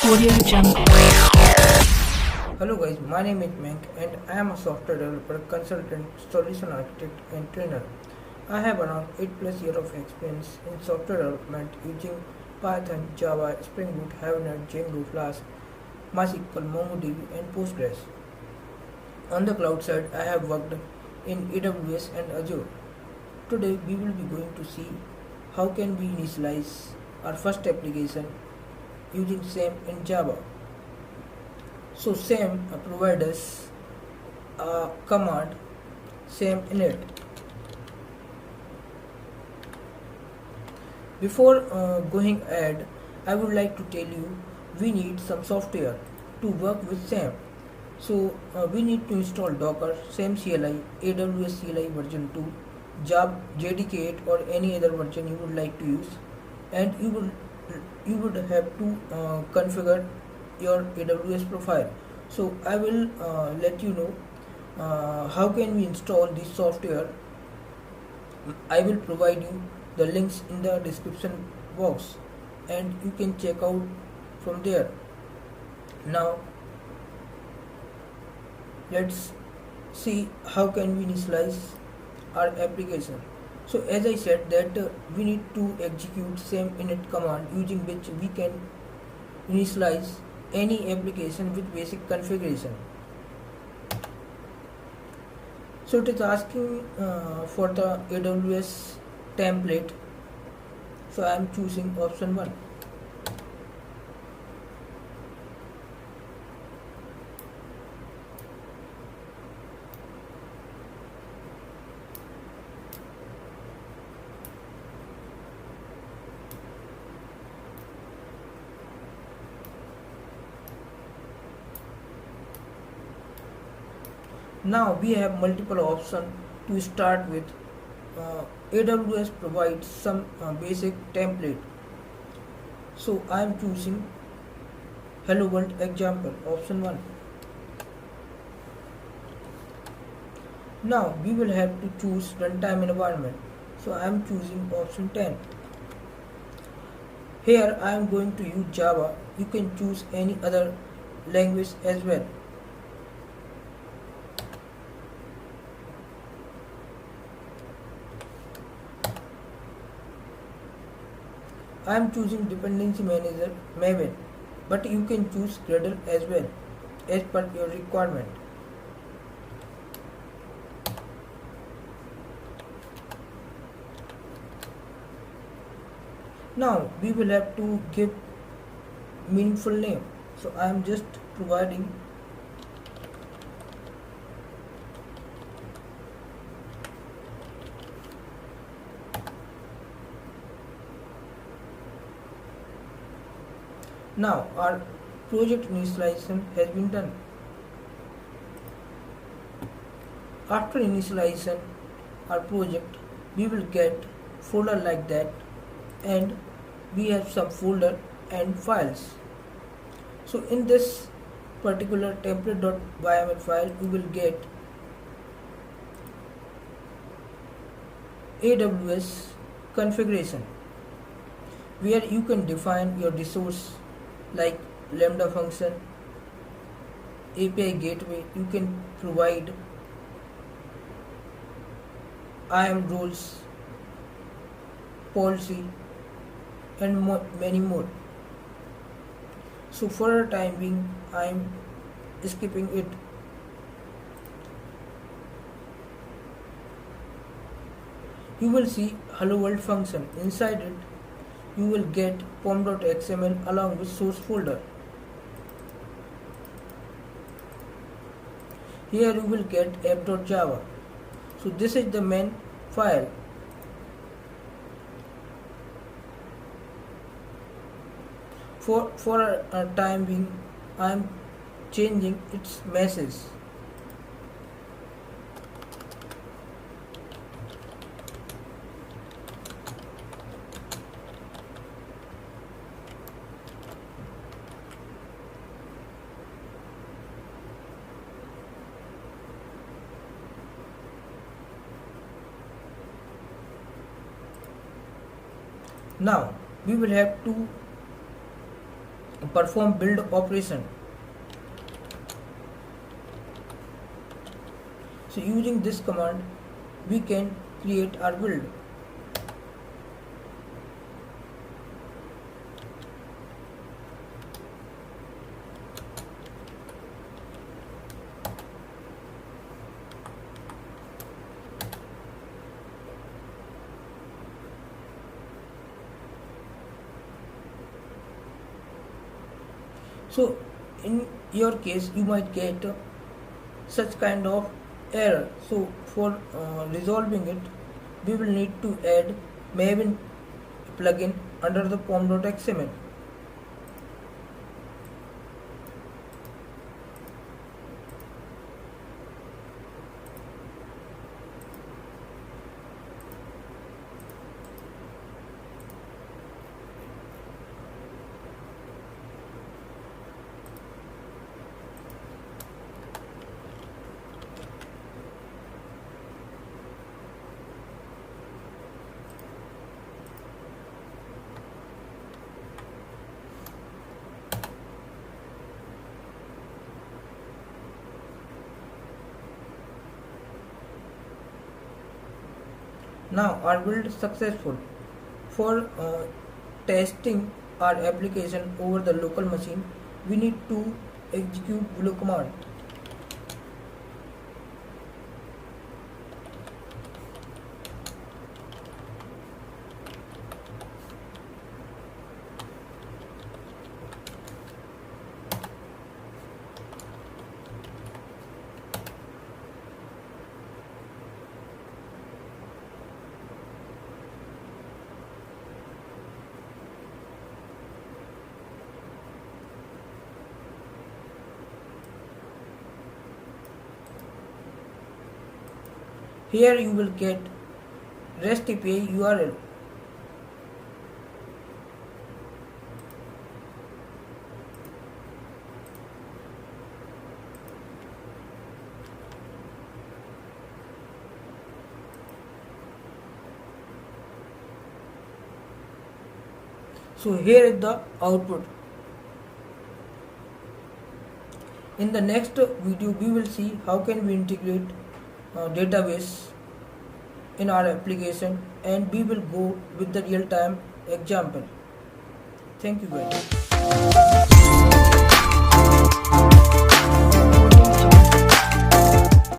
Audio Jungle. Hello guys, my name is Mank and I am a software developer, consultant, solution architect and trainer. I have around 8 plus years of experience in software development using Python, Java, Spring Boot, Hibernate, Django, Flask, MySQL, MongoDB and Postgres. On the cloud side, I have worked in AWS and Azure. Today we will be going to see how can we initialize our first application using SAM in Java. So SAM provides us a command SAM init. Before going ahead, I would like to tell you we need some software to work with SAM. So we need to install Docker, SAM CLI, AWS CLI version 2, Java JDK8 or any other version you would like to use, and you would have to configure your AWS profile. So I will let you know how can we install this software. I will provide you the links in the description box and you can check out from there. Now let's see how can we initialize our application. So as I said that we need to execute SAM init command using which we can initialize any application with basic configuration. So it is asking for the AWS template. So I am choosing option 1. Now we have multiple options to start with. AWS provides some basic template. So I am choosing Hello World example, option 1. Now we will have to choose runtime environment. So I am choosing option 10. Here I am going to use Java. You can choose any other language as well. I am choosing dependency manager Maven, but you can choose Gradle as well as per your requirement. Now we will have to give meaningful name. So I am just providing Now our project initialization has been done. After initialization our project, we will get folder like that and we have some folder and files. So in this particular template.yml file we will get AWS configuration where you can define your resource like lambda function, API gateway. You can provide IAM roles, policy and many more. So for the time being I am skipping it. You will see hello world function. Inside it you will get pom.xml along with source folder. Here you will get app.java. So this is the main file. For a time being I am changing its message. Now we will have to perform build operation. So using this command we can create our build. So in your case you might get such kind of error. So for resolving it we will need to add Maven plugin under the pom.xml. Now our build is successful. For testing our application over the local machine, we need to execute below command. Here you will get REST API URL. So here is the output. In the next video we will see how can we integrate database in our application, and we will go with the real-time example. Thank you guys.